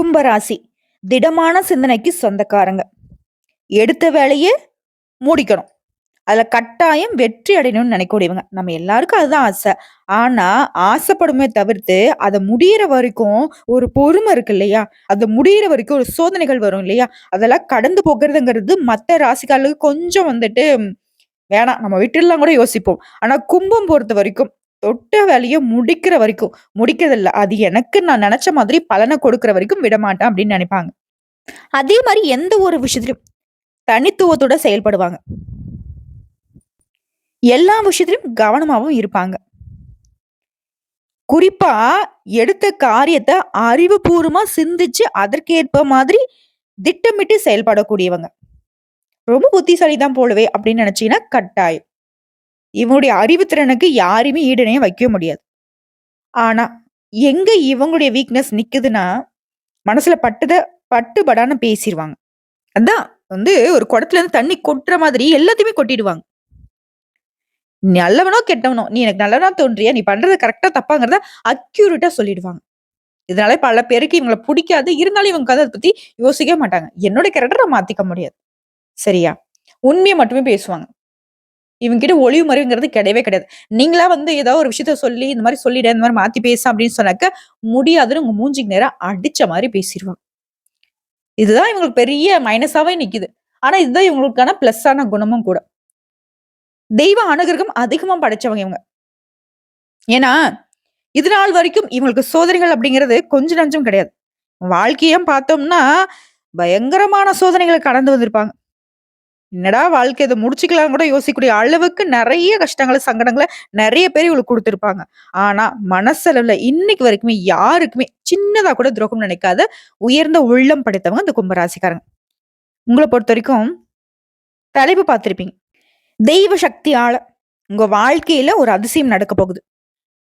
கும்பராசி திடமான சிந்தனைக்கு சொந்தக்காரங்க. எடுத்த வேலையை முடிக்கணும். அதுல கட்டாயம் வெற்றி அடையணும்னு நினைக்கக்கூடியவங்க. நம்ம எல்லாருக்கும் அதுதான் ஆசை. ஆனா ஆசைப்படுமே தவிர்த்து அதை முடியிற வரைக்கும் ஒரு பொறுமை இருக்கு இல்லையா? அது முடியிற வரைக்கும் ஒரு சோதனைகள் வரும் இல்லையா? அதெல்லாம் கடந்து போகிறதுங்கிறது மத்த ராசிக்காரர்களுக்கு கொஞ்சம் வேணாம், நம்ம விட்டுடலாம் கூட யோசிப்போம். ஆனா கும்பம் பொறுத்த வரைக்கும் தொட்ட வேலைய முடிக்கிற வரைக்கும் முடிக்கிறது இல்ல. அது எனக்கு நான் நினைச்ச மாதிரி பலனை கொடுக்கிற வரைக்கும் விடமாட்டேன் அப்படின்னு நினைப்பாங்க. அதே மாதிரி எந்த ஒரு விஷயத்திலும் தனித்துவத்தோட செயல்படுவாங்க. எல்லா விஷயத்திலும் கவனமாவும் இருப்பாங்க. குறிப்பா எடுத்த காரியத்தை அறிவுபூர்வமா சிந்திச்சு அதற்கேற்ப மாதிரி திட்டமிட்டு செயல்படக்கூடியவங்க. ரொம்ப புத்திசாலி தான் போலவே அப்படின்னு நினைச்சீங்கன்னா கட்டாயம். இவங்களுடைய அறிவுத்திறனுக்கு யாரையுமே ஈடுணைய வைக்க முடியாது. ஆனா எங்க இவங்களுடைய வீக்னஸ் நிக்குதுன்னா, மனசுல பட்டுபடான்னு பேசிருவாங்க. அதான் ஒரு குடத்துல இருந்து தண்ணி கொட்டுற மாதிரி எல்லாத்தையுமே கொட்டிடுவாங்க. நல்லவனோ கெட்டவனோ, நீ எனக்கு நல்லவனா தோன்றியா, நீ பண்றது கரெக்டா தப்பாங்கிறத அக்யூரேட்டா சொல்லிடுவாங்க. இதனால பல பேருக்கு இவங்கள பிடிக்காது. இருந்தாலும் இவங்க அத பத்தி யோசிக்கவே மாட்டாங்க. என்னோட கேரக்டர மாத்திக்க முடியாது. சரியா? உண்மைய மட்டுமே பேசுவாங்க. இவங்ககிட்ட ஒளிவு மறைவுங்கிறது கிடையவே கிடையாது. நீங்களா ஏதாவது ஒரு விஷயத்த சொல்லி, இந்த மாரி சொல்லிடு, இந்த மாரி மாத்தி பேசு அப்படின்னு சொன்னாக்க, முடியாதுன்னு உங்க மூஞ்சிக்கு நேரா அடிச்ச மாரி பேசிருவாங்க. இதுதான் இவங்களுக்கு பெரிய மைனஸாவே நிக்குது. ஆனா இதுதான் இவங்களுக்கான பிளஸ்ஸான குணமும் கூட. தெய்வ அனுகிரகம் அதிகமா படைச்சவங்க இவங்க. ஏன்னா, இது நாள் வரைக்கும் இவங்களுக்கு சோதனைகள் அப்படிங்கிறது கொஞ்சம் நஞ்சம் கிடையாது. வாழ்க்கைய பார்த்தோம்னா, பயங்கரமான சோதனைகள கடந்து வந்திருப்பாங்க. என்னடா வாழ்க்கை இத முடிச்சுக்கலாம்னு கூட யோசிக்கக்கூடிய அளவுக்கு நெறைய கஷ்டங்கள, சங்கடங்கள நெறைய பேர் இவளுக்கு குடுத்திருப்பாங்க. ஆனா, மனசளவுல இன்னைக்கு வரைக்குமே யாருக்குமே சின்னதா கூட துரோகம் நினைக்காத உயர்ந்த உள்ளம் படைத்தவங்க இந்த கும்பராசிக்காரங்க. உங்கள பொறுத்தவரைக்கும் தலைப்பு பார்த்திருப்பீங்க. தெய்வ சக்தியால உங்க வாழ்க்கையில ஒரு அதிசயம் நடக்க போகுது.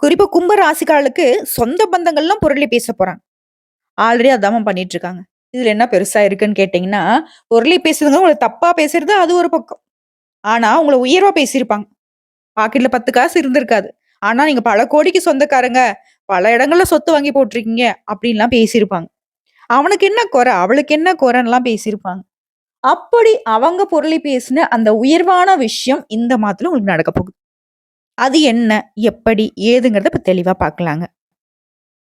குறிப்பா கும்ப ராசிக்காரர்களுக்கு சொந்த பந்தங்கள்லாம் புரளி பேச போறாங்க. ஆல்ரெடி அதாம பண்ணிட்டு இருக்காங்க. இதுல என்ன பெருசா இருக்குன்னு கேட்டீங்கன்னா, புரளி பேசுறதுங்க உங்கள தப்பா பேசுறது அது ஒரு பக்கம். ஆனா உங்கள உயர்வா பேசியிருப்பாங்க. பாக்கெட்ல 10 காசு இருந்திருக்காது. ஆனா நீங்க பல கோடிக்கு சொந்தக்காரங்க, பல இடங்கள்ல சொத்து வாங்கி போட்டுருக்கீங்க அப்படின்லாம் பேசியிருப்பாங்க. அவனுக்கு என்ன குறை? அவளுக்கு என்ன குறைன்னுலாம் பேசியிருப்பாங்க. அப்படி அவங்க புரளி பேசின அந்த உயர்வான விஷயம் இந்த மாதத்துல உங்களுக்கு நடக்க போகுது. அது என்ன? எப்படி? ஏதுங்கிறத இப்ப தெளிவா பார்க்கலாங்க.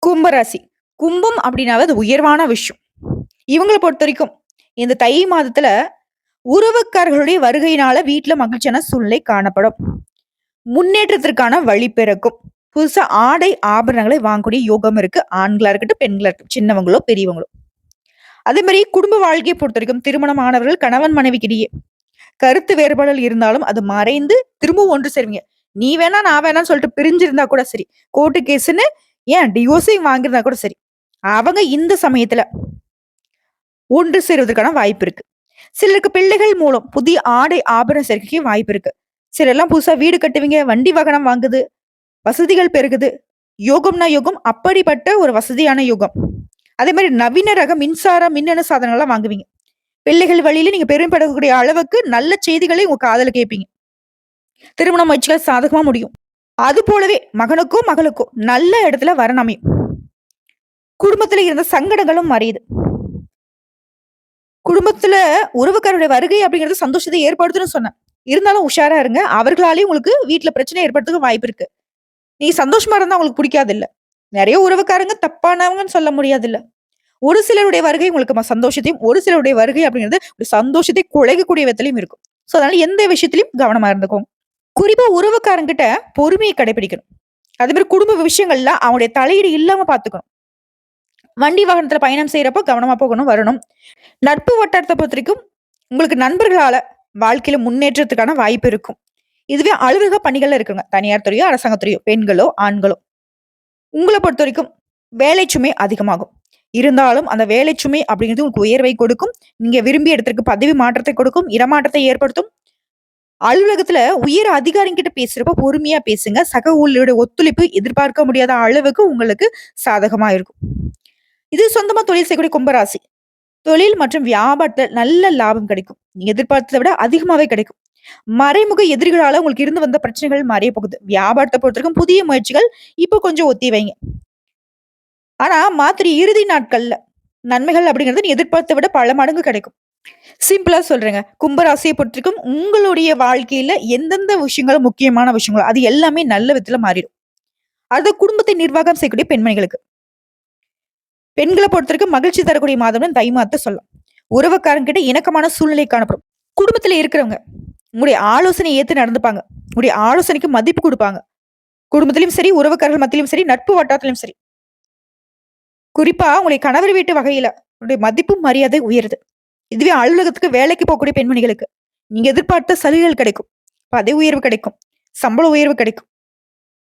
கும்பராசி. கும்பம் அப்படின்னாவே அது உயர்வான விஷயம். இவங்கள பொறுத்தவரைக்கும் இந்த தை மாதத்துல உறவுக்காரர்களுடைய வருகையினால வீட்ல மகிழ்ச்சியான சூழ்நிலை காணப்படும். முன்னேற்றத்திற்கான வழி பிறக்கும். புதுசா ஆடை ஆபரணங்களை வாங்கக்கூடிய யோகம் இருக்கு. ஆண்களா இருக்கட்டும், பெண்களா இருக்கட்டும், சின்னவங்களோ, பெரியவங்களோ. அதே மாதிரி குடும்ப வாழ்க்கையை பொறுத்தவரைக்கும் திருமணமானவர்கள் கணவன் மனைவிக்கிடையே கருத்து வேறுபாடுகள் இருந்தாலும் அது மறைந்து திரும்பவும் ஒன்று சேருவீங்க. நீ வேணா நான் வேணாம்னு சொல்லிட்டு பிரிஞ்சிருந்தா கூட சரி. கோர்ட்டு கேஸ்ன்னு ஏன் டிவோர்ஸையும் வாங்கியிருந்தா கூட சரி. அவங்க இந்த சமயத்துல ஒன்று சேருவதற்கான வாய்ப்பு இருக்கு. சிலருக்கு பிள்ளைகள் மூலம் புதிய ஆடை ஆபரண சேர்க்கைக்கு வாய்ப்பு இருக்கு. சிலர்லாம் புதுசா வீடு கட்டுவீங்க, வண்டி வாகனம் வாங்குது, வசதிகள் பெருகுது. யோகம்னா யோகம், அப்படிப்பட்ட ஒரு வசதியான யோகம். அதே மாதிரி நவீன ரக மின்சாரம், மின்னணு சாதனங்கள்லாம் வாங்குவீங்க. பிள்ளைகள் வழியில நீங்க பெருமைப்படக்கூடிய அளவுக்கு நல்ல செய்திகளை உங்க காதுல கேட்பீங்க. திருமண முயற்சிகள் சாதகமா முடியும். அது போலவே மகனுக்கோ மகளுக்கோ நல்ல இடத்துல வரன் அமையும். குடும்பத்துல இருந்த சங்கடங்களும் மறையுது. குடும்பத்துல உறவுக்காரருடைய வருகை அப்படிங்கிறது சந்தோஷத்தை ஏற்படுத்துன்னு சொன்னேன். இருந்தாலும் உஷாரா இருங்க. அவர்களாலேயும் உங்களுக்கு வீட்டுல பிரச்சனை ஏற்படுறதுக்கு வாய்ப்பு இருக்கு. நீங்க சந்தோஷமா இருந்தா உங்களுக்கு பிடிக்காது இல்ல. நிறைய உறவுக்காரங்க தப்பானவங்கன்னு சொல்ல முடியாது இல்ல. ஒரு சிலருடைய வருகை உங்களுக்கு சந்தோஷத்தையும், ஒரு சிலருடைய வருகை அப்படிங்கிறது ஒரு சந்தோஷத்தை குலைக்கக்கூடிய விதத்திலையும் இருக்கும். சோ அதனால எந்த விஷயத்திலையும் கவனமா இருந்துக்கோங்க. குறிப்பா உறவுக்காரங்கிட்ட பொறுமையை கடைபிடிக்கணும். அதே மாதிரி குடும்ப விஷயங்கள்ல அவங்களுடைய தலையீடு இல்லாம பாத்துக்கணும். வண்டி வாகனத்துல பயணம் செய்யறப்போ கவனமா போகணும், வரணும். நட்பு வட்டாரத்தை பொறுத்த வரைக்கும் உங்களுக்கு நண்பர்களால வாழ்க்கையில முன்னேற்றத்துக்கான வாய்ப்பு இருக்கும். இதுவே அலுவலக பணிகள்ல இருக்குங்க. தனியார் துறையோ, அரசாங்கத்துறையோ, பெண்களோ, ஆண்களோ. உங்களை பொறுத்த வரைக்கும் வேலை சுமை அதிகமாகும். இருந்தாலும் அந்த வேலை சுமை அப்படிங்கிறது உங்களுக்கு உயர்வை கொடுக்கும். நீங்க விரும்பிய இடத்திற்கு பதவி மாற்றத்தை கொடுக்கும், இடமாற்றத்தை ஏற்படுத்தும். அலுவலகத்துல உயர் அதிகாரிகிட்ட பேசுறப்ப பொறுமையா பேசுங்க. சக ஊழியருடைய ஒத்துழைப்பு எதிர்பார்க்க முடியாத அளவுக்கு உங்களுக்கு சாதகமா இருக்கும். இது சொந்தமா தொழில் செய்யக்கூடிய கும்பராசி. தொழில் மற்றும் வியாபாரத்துல நல்ல லாபம் கிடைக்கும். நீங்க எதிர்பார்த்ததை விட அதிகமாவே கிடைக்கும். மறைமுக எதிரிகளால உங்களுக்கு இருந்து வந்த பிரச்சனைகள் மறைய போகுது. வியாபாரத்தை பொறுத்தவரைக்கும் புதிய முயற்சிகள் இப்போ கொஞ்சம் ஒத்தி வைங்க. ஆனா மாத்திரை இறுதி நாட்கள்ல நன்மைகள் அப்படிங்கிறது நீ எதிர்பார்த்த விட பல மடங்கு கிடைக்கும். சிம்பிளா சொல்றேங்க. கும்பராசிய பொறுத்தவரைக்கும் உங்களுடைய வாழ்க்கையில எந்தெந்த விஷயங்கள் முக்கியமான விஷயங்களோ, அது எல்லாமே நல்ல விதத்துல மாறிடும். அது குடும்பத்தை நிர்வாகம் செய்யக்கூடிய பெண்மணிகளுக்கு. பெண்கள பொறுத்தவரைக்கும் மகிழ்ச்சி தரக்கூடிய மாதம்னு தை மாதத்த சொல்லலாம். உறவுக்காரங்கிட்ட இணக்கமான சூழ்நிலை காணப்படும். குடும்பத்துல இருக்கிறவங்க, உங்களுடைய ஆலோசனைய ஏத்து நடந்துப்பாங்க. உங்களுடைய ஆலோசனைக்கு மதிப்பு குடுப்பாங்க. குடும்பத்திலயும் சரி, உறவுக்காரர்கள் மத்தியிலும் சரி, நட்பு வட்டாரத்திலும் சரி. குறிப்பா உங்களுடைய கணவர் வீட்டு வகையில உங்களுடைய மதிப்பும், மரியாதை உயருது. இதுவே அலுவலகத்துக்கு வேலைக்கு போகக்கூடிய பெண்மணிகளுக்கு, நீங்க எதிர்பார்த்த சலுகைகள் கிடைக்கும். பதவி உயர்வு கிடைக்கும். சம்பள உயர்வு கிடைக்கும்.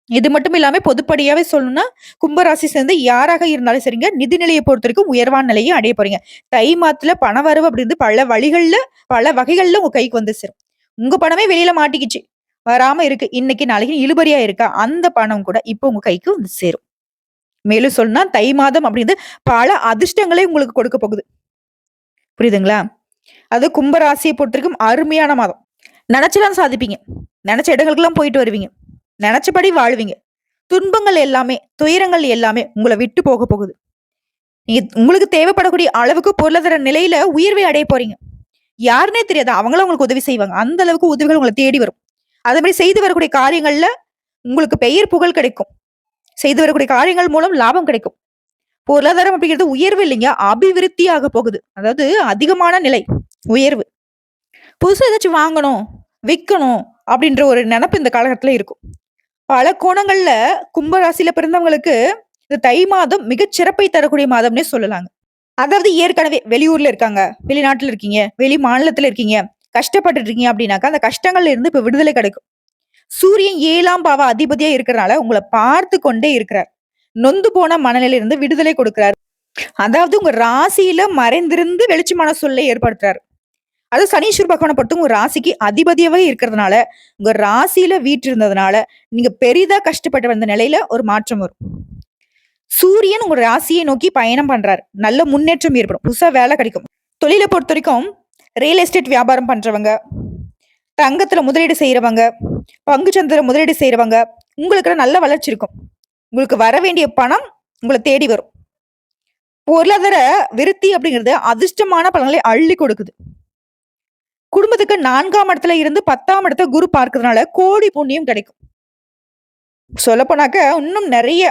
இது மட்டும் இல்லாம பொதுப்படியாவே சொல்லணும்னா, கும்பராசி சேர்ந்த யாராக இருந்தாலும் சரிங்க, நிதி நிலைய பொறுத்தவரைக்கும் உயர்வான நிலைய அடைய போறீங்க. தை மாதத்துல பணவரவு அப்படின்றது பல வழிகள்ல, பல வகைகள்ல உங்க கைக்கு வந்து சேரும். உங்க பணமே வெளியில மாட்டிக்கிச்சு. வராம இருக்கு. இன்னைக்கு நாளைக்கு இழுபறியா இருக்கா? அந்த பணம் கூட இப்ப உங்க கைக்கு வந்து சேரும். மேலும் சொல்லணும்னா, தை மாதம் அப்படின்றது பல அதிர்ஷ்டங்களை உங்களுக்கு கொடுக்க போகுது. புரியுதுங்களா? அது கும்பராசிய பொறுத்தவரைக்கும் அருமையான மாதம். நெனச்செல்லாம் சாதிப்பீங்க. நெனச்ச இடங்களுக்கெல்லாம் போயிட்டு வருவீங்க. நெனச்சபடி வாழ்வீங்க. துன்பங்கள் எல்லாமே, துயரங்கள் எல்லாமே உங்கள விட்டு போக போகுது. நீங்க உங்களுக்கு தேவைப்படக்கூடிய அளவுக்கு பொருளாதார நிலையில உயர்வை அடைய போறீங்க. யாருன்னே தெரியாது. அவங்களும் உங்களுக்கு உதவி செய்வாங்க. அந்த அளவுக்கு உதவிகள் உங்கள தேடி வரும். அதே மாரி செய்து வரக்கூடிய காரியங்கள்ல உங்களுக்கு பெயர் புகழ் கிடைக்கும். செய்து வரக்கூடிய காரியங்கள் மூலம் லாபம் கிடைக்கும். பொருளாதாரம் அப்படிங்கிறது உயர்வு இல்லைங்க. அபிவிருத்தி ஆக போகுது. அதாவது அதிகமான நிலை, உயர்வு. புதுசா ஏதாச்சும் வாங்கணும், விக்கணும் அப்படின்ற ஒரு நெனப்பு இந்த காலகட்டத்துல இருக்கும். பல கோணங்கள்ல கும்பராசியில பிறந்தவங்களுக்கு இந்த தை மாதம் மிகச் சிறப்பை தரக்கூடிய மாதம்னே சொல்லலாங்க. அதாவது ஏற்கனவே வெளியூர்ல இருக்காங்க, வெளிநாட்டுல இருக்கீங்க, வெளி மாநிலத்துல இருக்கீங்க, கஷ்டப்பட்டுட்டு இருக்கீங்க அப்படின்னாக்கா, அந்த கஷ்டங்கள்ல இருந்து இப்ப விடுதலை கிடைக்கும். சூரியன் 7ஆம் பாவ அதிபதியா இருக்கிறனால உங்கள பார்த்து கொண்டே இருக்கிறார். நொந்து போன மனநிலையில இருந்து விடுதலை கொடுக்கிறார். அதாவது உங்க ராசியில மறைந்திருந்து வெளிச்சமான சூழலை ஏற்படுத்துறாரு. அது சனீஸ்வர பகவான பொறுத்து உங்க ராசிக்கு அதிபதியாவே இருக்கிறதுனால, உங்க ராசியில வீற்றிருந்ததுனால, நீங்க பெரிதா கஷ்டப்பட்டு வந்த நிலையில ஒரு மாற்றம் வரும். சூரியன் உங்க ராசியை நோக்கி பயணம் பண்றாரு. நல்ல முன்னேற்றம் ஏற்படும். புதுசா வேலை கிடைக்கும். தொழில பொறுத்தவரைக்கும் ரியல் எஸ்டேட் வியாபாரம் பண்றவங்க, தங்கத்துல முதலீடு செய்றவங்க, பங்குச்சந்தையில முதலீடு செய்றவங்க, உங்களுக்கு நல்ல வளர்ச்சி இருக்கும். உங்களுக்கு வர வேண்டிய பணம் உங்கள தேடி வரும். பொருளாதார விருத்தி அப்படிங்கிறது அதிர்ஷ்டமான பலன்களை அள்ளி கொடுக்குது. குடும்பத்துக்கு 4ஆம் இடத்துல இருந்து 10ஆம் இடத்த குரு பார்க்கிறதுனால கோடி புண்ணியம் கிடைக்கும். சொல்லப்போனாக்க இன்னும் நெறைய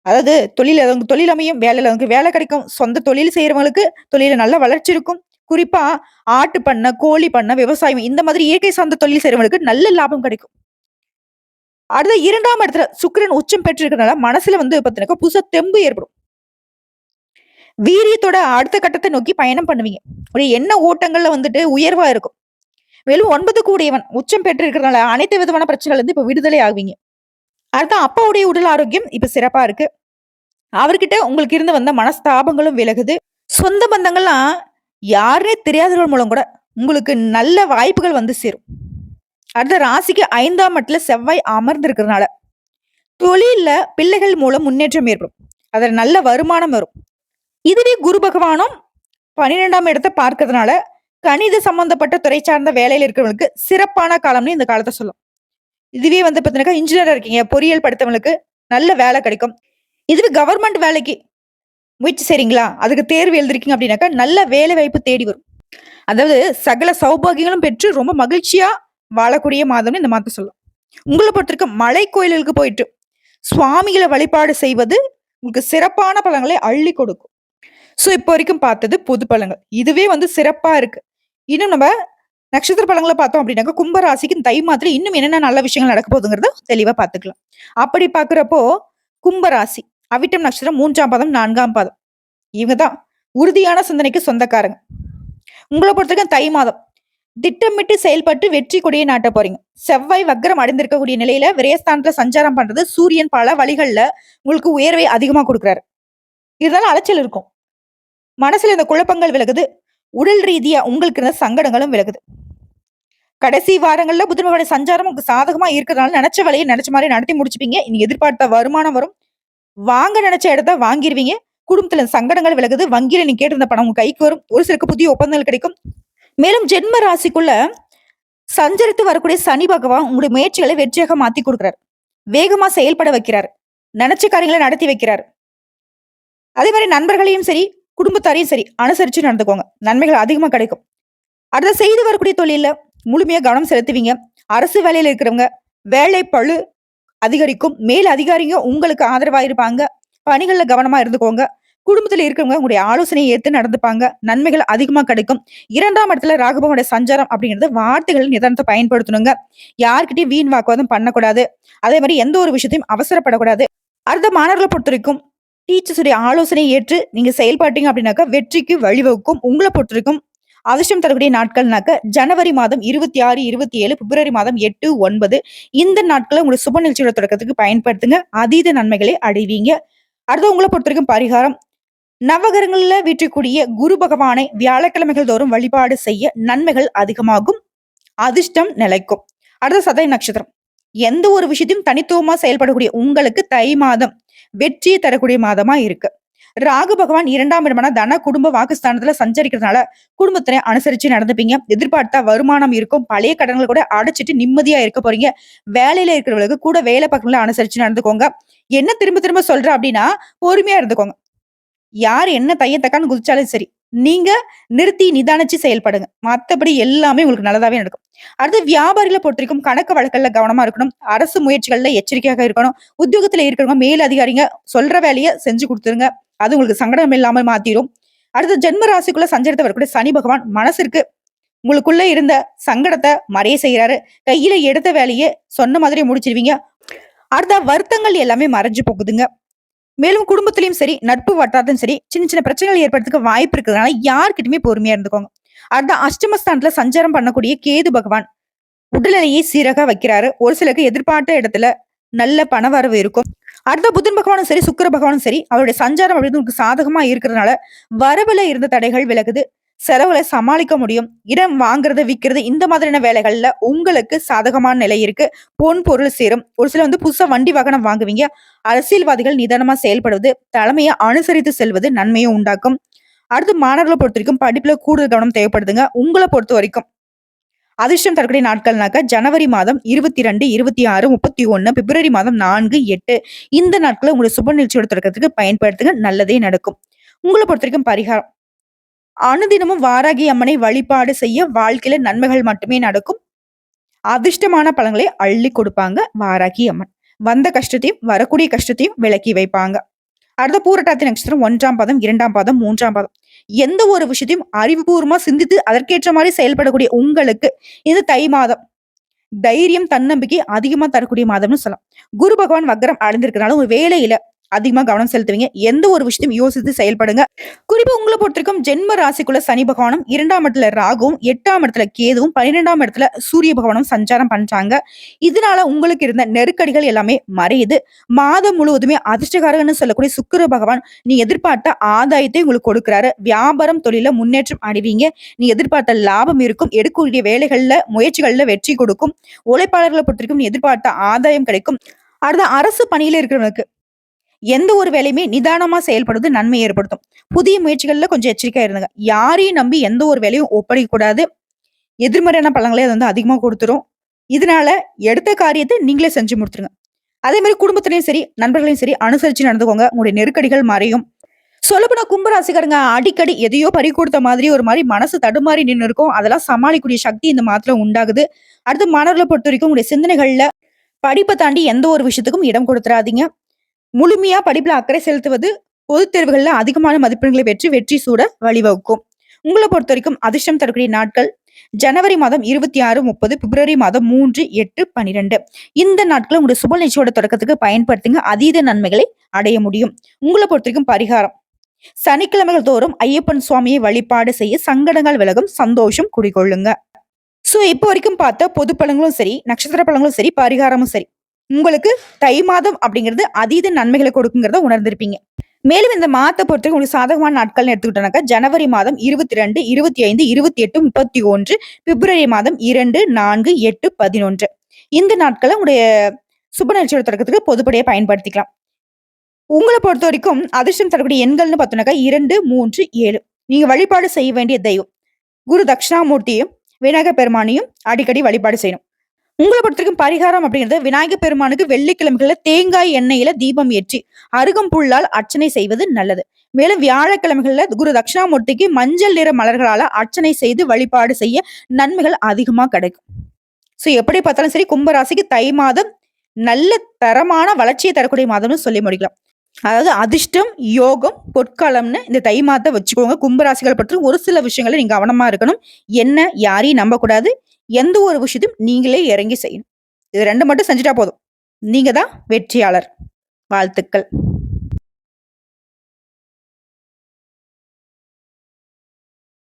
அதாவது தொழில் அமையும், வேலையில வேலை கிடைக்கும். சொந்த தொழில் செய்றவங்களுக்கு தொழில்ல நல்ல வளர்ச்சி இருக்கும். குறிப்பா ஆட்டு பண்ணை, கோழி பண்ணை, விவசாயம் இந்த மாதிரி இயற்கை சார்ந்த தொழில் செய்றவங்களுக்கு நல்ல லாபம் கிடைக்கும். அடுத்து 2ஆம் இடத்துல சுக்கிரன் உச்சம் பெற்றிருக்கிறதுனால மனசுல வந்து பாத்தீங்கன்னா புதுசா தெம்பு ஏற்படும். வீரியத்தோட அடுத்த கட்டத்தை நோக்கி பயணம் பண்ணுவீங்க. ஒரு எண்ண ஓட்டங்கள்ல வந்துட்டு உயர்வா இருக்கும். மேலும் 9 கூடியவன் உச்சம் பெற்று இருக்கிறதுனால அனைத்து விதமான பிரச்சனைகள் இருந்து இப்ப விடுதலை ஆவீங்க. அடுத்து அப்பாவுடைய உடல் ஆரோக்கியம் இப்ப சிறப்பா இருக்கு. அவர்கிட்ட உங்களுக்கு இருந்து வந்த மனஸ்தாபங்களும் விலகுது. சொந்த பந்தங்கள்லாம் யாருன்னே தெரியாதவர்கள் மூலம் கூட உங்களுக்கு நல்ல வாய்ப்புகள் வந்து சேரும். அடுத்த ராசிக்கு 5ஆம் இடத்துல செவ்வாய் அமர்ந்திருக்கிறதுனால தொழில்ல பிள்ளைகள் மூலம் முன்னேற்றம் ஏற்படும். அதுல நல்ல வருமானம் வரும். இதுவே குரு பகவானும் 12ஆம் இடத்தை பார்க்கறதுனால கணித சம்பந்தப்பட்ட துறை சார்ந்த வேலையில இருக்கிறவங்களுக்கு சிறப்பான காலம்னு இந்த காலத்தை சொல்லும். இதுவே வந்து பாத்தீங்கன்னா இன்ஜினியரா இருக்கீங்க, பொறியியல் படித்தவங்களுக்கு நல்ல வேலை கிடைக்கும். இதுவே கவர்மெண்ட் வேலைக்கு முயற்சி செய்றீங்களா, அதுக்கு தேர்வு எழுதிருக்கீங்க அப்படின்னாக்கா நல்ல வேலை வாய்ப்பு தேடி வரும். அதாவது சகல சௌபாகியங்களும் பெற்று ரொம்ப மகிழ்ச்சியா வாழக்கூடிய மாதம்னு இந்த மாதத்தை சொல்லும். உங்களை பொறுத்திருக்கும் மலை கோயில்களுக்கு போயிட்டு சுவாமிகளை வழிபாடு செய்வது உங்களுக்கு சிறப்பான பலன்களை அள்ளி கொடுக்கும். சோ இப்போ வரைக்கும் பார்த்தது பொது பலன்கள். இதுவே வந்து சிறப்பா இருக்கு. இன்னும் நம்ம நட்சத்திர பலன்களை பார்த்தோம் அப்படின்னாக்கா கும்ப ராசிக்கு தை மாதத்துல இன்னும் என்னென்ன நல்ல விஷயங்கள் நடக்க போகுதுங்கிறத தெளிவா பார்த்துக்கலாம். அப்படி பாக்குறப்போ கும்ப ராசி அவிட்டம் நட்சத்திரம் 3ஆம் பாதம் 4ஆம் பாதம் இவங்க தான் உறுதியான சிந்தனைக்கு சொந்தக்காரங்க. உங்களை பொறுத்தவரைக்கும் தை மாதம் திட்டமிட்டு செயல்பட்டு வெற்றி கொடியை நாட்ட போறீங்க. செவ்வாய் வக்ரம் அடைந்திருக்கக்கூடிய நிலையில விரயஸ்தானத்துல சஞ்சாரம் பண்றது சூரியன் பல வழிகள்ல உங்களுக்கு உயர்வை அதிகமா கொடுக்குறாரு. இதனால அலைச்சல் இருக்கும். மனசுல இந்த குழப்பங்கள் விலகுது. உடல் ரீதியா உங்களுக்கு இருந்த சங்கடங்களும் விலகுது. கடைசி வாரங்கள்ல புதனுடைய சஞ்சாரம் உங்களுக்கு சாதகமா இருக்கிறதுனால நினைச்ச வேலையை நினைச்ச மாதிரி நடத்தி முடிச்சுப்பீங்க. இனி எதிர்பார்த்த வருமானம் வரும். வாங்க நினைச்ச இடத்த வாங்கிருவீங்க. குடும்பத்துல சங்கடங்கள் விலகுது. வங்கியில நீங்க கேட்டிருந்த பணம் உங்க கைக்கு வரும். ஒரு சிலருக்கு புதிய ஒப்பந்தங்கள் கிடைக்கும். மேலும் ஜென்ம ராசிக்குள்ள சஞ்சரித்து வரக்கூடிய சனி பகவான் உங்களுடைய முயற்சிகளை வெற்றியாக மாத்தி கொடுக்கிறார். வேகமா செயல்பட வைக்கிறார். நினைச்ச காரியங்களை நடத்தி வைக்கிறார். அதே மாதிரி நண்பர்களையும் சரி குடும்பத்தாரையும் சரி அனுசரிச்சு நடந்துக்கோங்க. நன்மைகள் அதிகமா கிடைக்கும். அடுத்த செய்து வரக்கூடிய தொழில்ல முழுமையா கவனம் செலுத்துவீங்க. அரசு வேலையில இருக்கிறவங்க வேலை பளு அதிகரிக்கும். மேல் அதிகாரிங்க உங்களுக்கு ஆதரவா இருப்பாங்க. பணிகள்ல கவனமா இருந்துக்கோங்க. குடும்பத்துல இருக்கிறவங்க உங்களுடைய ஆலோசனையை ஏத்து நடந்துப்பாங்க. நன்மைகள் அதிகமா கிடைக்கும். 2ஆம் இடத்துல ராகுபவனுடைய சஞ்சாரம் அப்படிங்கிறது வார்த்தைகள் நிதானத்தை பயன்படுத்தணுங்க. யார்கிட்டயும் வீண் வாக்குவாதம் பண்ணக்கூடாது. அதே மாரி எந்த ஒரு விஷயத்தையும் அவசரப்படக்கூடாது. அடுத்த மாணவர்கள பொறுத்தவரைக்கும் டீச்சர்ஸ் உடைய ஆலோசனையை ஏற்று நீங்க செயல்பட்டீங்க அப்படின்னாக்கா வெற்றிக்கு வழிவகுக்கும். உங்கள பொறுத்தவரைக்கும் அதிர்ஷ்டம் தரக்கூடிய நாட்கள்னாக்க ஜனவரி மாதம் 26, 27, பிப்ரவரி மாதம் 8, 9 இந்த நாட்கள உங்களுடைய சுப நிகழ்ச்சியோட தொடக்கத்துக்கு பயன்படுத்துங்க. அதீத நன்மைகளை அடைவீங்க. அடுத்து உங்கள பொறுத்தவரைக்கும் பரிகாரம் நவகிரகங்கள்ல வீற்றிருக்கூடிய குரு பகவானை வியாழக்கிழமைகள் தோறும் வழிபாடு செய்ய நன்மைகள் அதிகமாகும். அதிர்ஷ்டம் நிலைக்கும். அடுத்த சதய நட்சத்திரம். எந்த ஒரு விஷயத்தையும் தனித்துவமா செயல்படக்கூடிய உங்களுக்கு தை மாதம் வெற்றியை தரக்கூடிய மாதமா இருக்கு. ராகு பகவான் 2ஆம் இடமான தன குடும்ப வாக்குஸ்தானத்துல சஞ்சரிக்கிறதுனால குடும்பத்தினை அனுசரிச்சு நடந்துப்பீங்க. எதிர்பார்த்தா வருமானம் இருக்கும். பழைய கடன்களை கூட அடைச்சிட்டு நிம்மதியா இருக்க போறீங்க. வேலையில இருக்கிறவங்களுக்கு கூட வேலை பக்கங்கள அனுசரிச்சு நடந்துக்கோங்க. என்ன திரும்ப திரும்ப சொல்றேன் அப்படின்னா பொறுமையா இருந்துக்கோங்க. யார் என்ன தையத்தக்கான்னு குதிச்சாலும் சரி, நீங்க நிறுத்தி நிதானிச்சு செயல்படுங்க. மத்தபடி எல்லாமே உங்களுக்கு நல்லதாவே நடக்கும். அடுத்து வியாபாரிகள பொறுத்தவரைக்கும் கணக்கு வழக்கல்ல கவனமா இருக்கணும். அரசு முயற்சிகள்ல எச்சரிக்கையாக இருக்கணும். உத்தியோகத்துல இருக்கிறவங்க மேல் அதிகாரிங்க சொல்ற வேலைய செஞ்சு குடுத்துருங்க. அது உங்களுக்கு சங்கடம் இல்லாம மாத்திரும். அடுத்து ஜென்ம ராசிக்குள்ள சஞ்சரித்து வரக்கூடிய சனி பகவான் மனசிற்கு உங்களுக்குள்ள இருந்த சங்கடத்த மறைய செய்யறாரு. கையில எடுத்த வேலைய சொன்ன மாதிரி முடிச்சிருவீங்க. அடுத்த வருத்தங்கள் எல்லாமே மறைஞ்சு போகுதுங்க. மேலும் குடும்பத்திலயும் சரி, நட்பு வட்டாரத்திலும் சரி, சின்ன சின்ன பிரச்சனைகள் ஏற்படுறதுக்கு வாய்ப்பு இருக்கிறதுனால யார்கிட்டயுமே பொறுமையா இருந்துக்கோங்க. அடுத்த அஷ்டமஸ்தானத்துல சஞ்சாரம் பண்ணக்கூடிய கேது பகவான் உடல்நிலையை சீராக வைக்கிறாரு. ஒரு சிலருக்கு எதிர்பார்த்த இடத்துல நல்ல பணவரவு இருக்கும். அடுத்த புதன் பகவானும் சரி, சுக்கிர பகவானும் சரி, அவருடைய சஞ்சாரம் அப்படின்னு உங்களுக்கு சாதகமா இருக்கிறதுனால வரவுல இருந்த தடைகள் விலகுது. செலவுகளை சமாளிக்க முடியும். இடம் வாங்குறது, விக்கிறது இந்த மாதிரியான வேலைகள்ல உங்களுக்கு சாதகமான நிலை இருக்கு. பொன் பொருள் சேரும். ஒரு சில புதுசா வண்டி வாகனம் வாங்குவீங்க. அரசியல்வாதிகள் நிதானமா செயல்படுவது, தலைமையை அனுசரித்து செல்வது நன்மையை உண்டாக்கும். அடுத்து மாணவர்களை பொறுத்த வரைக்கும் படிப்புல கூடுதல் கவனம் தேவைப்படுதுங்க. உங்களை பொறுத்த வரைக்கும் அதிர்ஷ்டம் தரக்கூடிய நாட்கள்னாக்க ஜனவரி மாதம் 22, 26, 31, பிப்ரவரி மாதம் 4, 8 இந்த நாட்களை உங்களுடைய சுப நிகழ்ச்சியோட தொடக்கத்துக்கு பயன்படுத்துங்க. நல்லதே நடக்கும். உங்களை பொறுத்த வரைக்கும் பரிகாரம் அனுதினமும் வாராகி அம்மனை வழிபாடு செய்ய வாழ்க்கையில நன்மைகள் மட்டுமே நடக்கும். அதிர்ஷ்டமான பலன்களை அள்ளி கொடுப்பாங்க வாராகி அம்மன். வந்த கஷ்டத்தையும் வரக்கூடிய கஷ்டத்தையும் விலக்கி வைப்பாங்க. அடுத்த பூரட்டாதி நட்சத்திரம் 1ஆம் பாதம், 2ஆம் பாதம், 3ஆம் பாதம். எந்த ஒரு விஷயத்தையும் அறிவுபூர்வமா சிந்தித்து அதற்கேற்ற மாதிரி செயல்படக்கூடிய உங்களுக்கு இந்த தை மாதம் தைரியம், தன்னம்பிக்கை அதிகமா தரக்கூடிய மாதம்னு சொல்லலாம். குரு பகவான் வக்ரம் அடைந்திருக்கிறனால உங்க வேலையில அதிகமா கவனம் செலுத்துவீங்க. எந்த ஒரு விஷயத்தையும் யோசித்து செயல்படுங்க. குறிப்பா உங்களை பொறுத்திருக்கும் ஜென்ம ராசிக்குள்ள சனி பகவானும், 2ஆம் இடத்துல ராகுவும், 8ஆம் இடத்துல கேதுவும், 12ஆம் இடத்துல சூரிய பகவானும் சஞ்சாரம் பண்றாங்க. இதனால உங்களுக்கு இருந்த நெருக்கடிகள் எல்லாமே மறையுது. மாதம் முழுவதுமே அதிர்ஷ்டகாரகன்னு சொல்லக்கூடிய சுக்கிர பகவான் நீ எதிர்பார்த்த ஆதாயத்தை உங்களுக்கு கொடுக்கிறாரு. வியாபாரம் தொழில முன்னேற்றம் அடைவீங்க. நீ எதிர்பார்த்த லாபம் இருக்கும். எடுக்கக்கூடிய வேலைகள்ல முயற்சிகள்ல வெற்றி கொடுக்கும். உழைப்பாளர்களை பொறுத்திருக்கும் நீ எதிர்பார்த்த ஆதாயம் கிடைக்கும். அடுத்த அரசு பணியில இருக்கிறவங்களுக்கு எந்த ஒரு வேலையுமே நிதானமா செயல்படுவது நன்மை ஏற்படுத்தும். புதிய முயற்சிகள்ல கொஞ்சம் எச்சரிக்கையா இருந்துங்க. யாரையும் நம்பி எந்த ஒரு வேலையும் ஒப்படைக்க கூடாது. எதிர்மறையான பலன்களை அது அதிகமா கொடுத்துரும். இதனால எடுத்த காரியத்தை நீங்களே செஞ்சு முடித்துருங்க. அதே மாதிரி குடும்பத்திலையும் சரி, நண்பர்களையும் சரி அனுசரிச்சு நடந்துக்கோங்க. உங்களுடைய நெருக்கடிகள் மறையும். சொல்லப்போனா கும்பராசிக்காரங்க அடிக்கடி எதையோ பறி கொடுத்த மாதிரி ஒரு மாதிரி மனசு தடுமாறி நின்று இருக்கும். அதெல்லாம் சமாளிக்கூடிய சக்தி இந்த மாதத்துல உண்டாகுது. அடுத்து மாணவர்களை பொறுத்த வரைக்கும் உங்களுடைய சிந்தனைகள்ல படிப்பை தாண்டி எந்த ஒரு விஷயத்துக்கும் இடம் கொடுத்துறாதீங்க. முழுமையா படிப்புல அக்கறை செலுத்துவது பொதுத் தேர்வுகள்ல அதிகமான மதிப்பெண்களை பெற்று வெற்றி சூட வழிவகுக்கும். உங்களை பொறுத்த வரைக்கும் அதிர்ஷ்டம் தரக்கூடிய நாட்கள் ஜனவரி மாதம் 26, 30, பிப்ரவரி மாதம் 3, 8, 12 இந்த நாட்களை உங்களுடைய சுப நிகழ்ச்சியோட தொடக்கத்துக்கு பயன்படுத்துங்க. அதீத நன்மைகளை அடைய முடியும். உங்களை பொறுத்த வரைக்கும் பரிகாரம் சனிக்கிழமைகள் தோறும் ஐயப்பன் சுவாமியை வழிபாடு செய்ய சங்கடங்கள் விலகும். சந்தோஷம் குடிகொள்ளுங்க. சோ இப்போ வரைக்கும் பார்த்த பொது பலன்களும் சரி, நட்சத்திர பலன்களும் சரி, பரிகாரமும் சரி உங்களுக்கு தை மாதம் அப்படிங்கிறது அதீத நன்மைகளை கொடுக்குங்கிறத உணர்ந்திருப்பீங்க. மேலும் இந்த மாதத்தை பொறுத்தவரைக்கும் உங்களுக்கு சாதகமான நாட்கள் எடுத்துக்கிட்டோம்னாக்கா ஜனவரி மாதம் 22, 25, 28, 31, பிப்ரவரி மாதம் 2, 4, 8, 11 இந்த நாட்களை உங்களுடைய சுப நிகழ்ச்சியோட தொடக்கத்துக்கு பொதுப்படியா பயன்படுத்திக்கலாம். உங்களை பொறுத்த வரைக்கும் அதிர்ஷ்டம் தரக்கூடிய எண்கள்னு பார்த்தோம்னாக்கா 2, 3, 7 நீங்க வழிபாடு செய்ய வேண்டிய தெய்வம் குரு தட்சிணாமூர்த்தியும் விநாயகர் பெருமானையும் அடிக்கடி வழிபாடு செய்யணும். உங்களை பொறுத்தவரைக்கும் பரிகாரம் அப்படிங்கிறது விநாயகர் பெருமானுக்கு வெள்ளிக்கிழமைகள்ல தேங்காய் எண்ணெயில தீபம் ஏற்றி அருகம்புல்லால் அர்ச்சனை செய்வது நல்லது. மேலும் வியாழக்கிழமைகள்ல குரு தட்சிணாமூர்த்திக்கு மஞ்சள் நிற மலர்களால அர்ச்சனை செய்து வழிபாடு செய்ய நன்மைகள் அதிகமா கிடைக்கும். சோ எப்படி பார்த்தாலும் சரி கும்பராசிக்கு தை மாதம் நல்ல தரமான வளர்ச்சியை தரக்கூடிய மாதம்னு சொல்லி முடிக்கலாம். அதாவது அதிர்ஷ்டம், யோகம், பொற்காலம்னு இந்த தை மாதத்தை வச்சுக்கோங்க. கும்பராசிகளை பற்றி ஒரு சில விஷயங்களை நீங்க கவனமா இருக்கணும். என்ன யாரையும் நம்பக்கூடாது. எந்த ஒரு விஷயத்தையும் நீங்களே இறங்கி செய்யணும். இது 2 மட்டும் செஞ்சுட்டா போதும். நீங்க தான் வெற்றியாளர். வாழ்த்துக்கள்.